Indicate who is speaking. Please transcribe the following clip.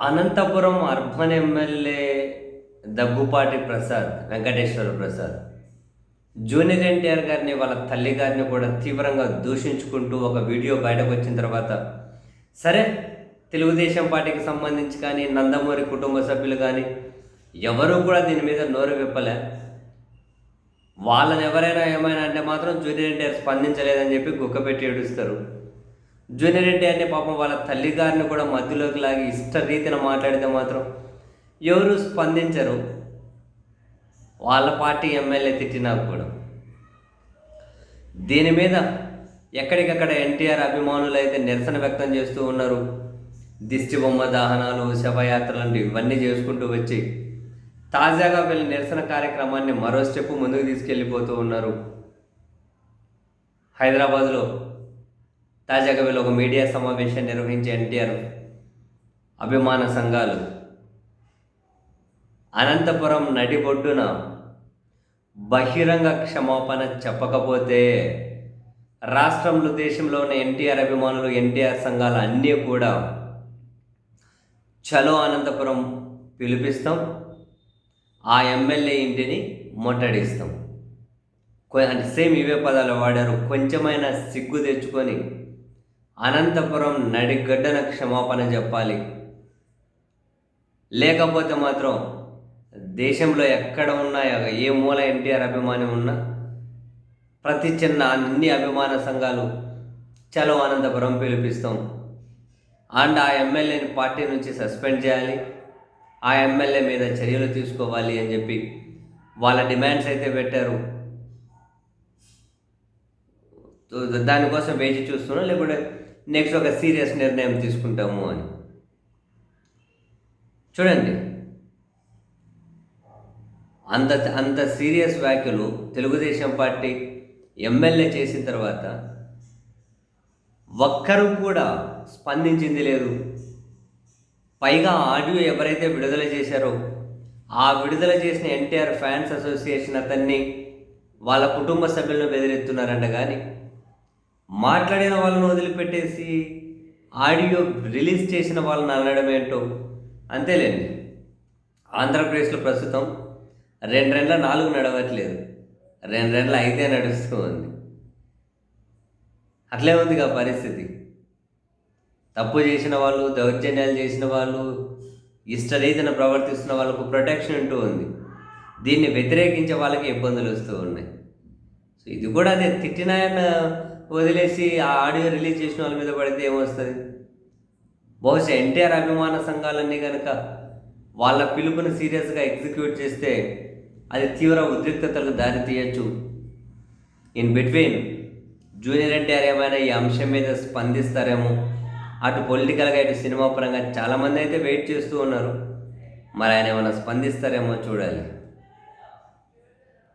Speaker 1: Anantapuram urban MLA Daggubati Venkateswara Prasad junior NTR గారిని వాళ్ళ తల్లి గారిని కూడా తీవ్రంగా దూషించుకుంటూ ఒక వీడియో బయటకు వచ్చిన తర్వాత సరే తెలుగుదేశం పార్టీకి సంబంధించి కానీ నందమూరి కుటుంబ సభ్యులు కానీ ఎవరూ కూడా దీని మీద నోరు విప్పలే. వాళ్ళని ఎవరైనా ఏమైనా అంటే మాత్రం జూనియర్ ఎన్టీఆర్ స్పందించలేదని చెప్పి గుక్కపెట్టి ఏడుస్తారు. జూనియర్ ఎన్టీఆర్ని పాపం వాళ్ళ తల్లి గారిని కూడా మధ్యలోకి లాగి ఇష్టరీతిన మాట్లాడితే మాత్రం ఎవరు స్పందించరు. వాళ్ళ పార్టీ ఎమ్మెల్యే తిట్టినా కూడా దీని మీద ఎక్కడికక్కడ ఎన్టీఆర్ అభిమానులు అయితే నిరసన వ్యక్తం చేస్తూ ఉన్నారు. దిష్టి బొమ్మ దహనాలు, శవయాత్రలు ఇవన్నీ చేసుకుంటూ వచ్చి తాజాగా వీళ్ళ నిరసన కార్యక్రమాన్ని మరో స్టెప్ ముందుకు తీసుకెళ్ళిపోతూ ఉన్నారు. హైదరాబాద్లో తాజాగా వీళ్ళు ఒక మీడియా సమావేశం నిర్వహించి ఎన్టీఆర్ అభిమాన సంఘాలు అనంతపురం నడిబొడ్డున బహిరంగ క్షమాపణ చెప్పకపోతే రాష్ట్రంలో దేశంలో ఉన్న ఎన్టీఆర్ అభిమానులు, ఎన్టీఆర్ సంఘాలు అన్నీ కూడా చలో అనంతపురం పిలిపిస్తాం, ఆ ఎమ్మెల్యే ఇంటిని ముట్టడిస్తాం. అంటే సేమ్ ఇవే పదాలు వాడారు. కొంచెమైనా సిగ్గు తెచ్చుకొని అనంతపురం నడిగడ్డన క్షమాపణ చెప్పాలి, లేకపోతే మాత్రం దేశంలో ఎక్కడ ఉన్నా ఏ మూల ఎన్టీఆర్ అభిమాని ఉన్నా ప్రతి చిన్న అన్ని అభిమాన సంఘాలు చలో అనంతపురం పిలిపిస్తాం అండ్ ఆ ఎమ్మెల్యేని పార్టీ నుంచి సస్పెండ్ చేయాలి, ఆ ఎమ్మెల్యే మీద చర్యలు తీసుకోవాలి అని చెప్పి వాళ్ళ డిమాండ్స్ అయితే పెట్టారు. దానికోసం వేచి చూస్తున్నాం, లేకుంటే నెక్స్ట్ ఒక సీరియస్ నిర్ణయం తీసుకుంటాము అని. చూడండి, అంత సీరియస్ వ్యాఖ్యలు తెలుగుదేశం పార్టీ ఎమ్మెల్యే చేసిన తర్వాత ఒక్కరు కూడా స్పందించింది లేదు. పైగా ఆడియో ఎవరైతే విడుదల చేశారో ఆ విడుదల చేసిన ఎన్టీఆర్ ఫ్యాన్స్ అసోసియేషన్ అతన్ని వాళ్ళ కుటుంబ సభ్యులను బెదిరిస్తున్నారంట. కానీ మాట్లాడిన వాళ్ళను వదిలిపెట్టేసి ఆడియో రిలీజ్ చేసిన వాళ్ళని అనడం ఏంటో అంతేలేండి. ఆంధ్రప్రదేశ్లో ప్రస్తుతం 2 నడవట్లేదు, 2 నడుస్తూ ఉంది. అట్లే ఉందిగా పరిస్థితి. తప్పు చేసిన వాళ్ళు, దౌర్జన్యాలు చేసిన వాళ్ళు, ఇష్టరీతిన ప్రవర్తిస్తున్న వాళ్ళకు ప్రొటెక్షన్ ఉంటూ ఉంది. దీన్ని వ్యతిరేకించే వాళ్ళకి ఇబ్బందులు వస్తూ ఉన్నాయి. సో ఇది కూడా అదే, తిట్టినాయన వదిలేసి ఆ ఆడియో రిలీజ్ చేసిన వాళ్ళ మీద పడితే ఏమొస్తుంది? బహుశా ఎన్టీఆర్ అభిమాన సంఘాలన్నీ కనుక వాళ్ళ పిలుపుని సీరియస్గా ఎగ్జిక్యూట్ చేస్తే అది తీవ్ర ఉద్రిక్తతలకు దారి తీయచ్చు. ఇన్ బిట్వీన్ జూనియర్ ఎన్టీఆర్ ఏమైనా ఈ అంశం మీద స్పందిస్తారేమో, అటు పొలిటికల్గా ఇటు సినిమా పరంగా చాలామంది అయితే వెయిట్ చేస్తూ ఉన్నారు. మరి ఆయన ఏమైనా స్పందిస్తారేమో చూడాలి.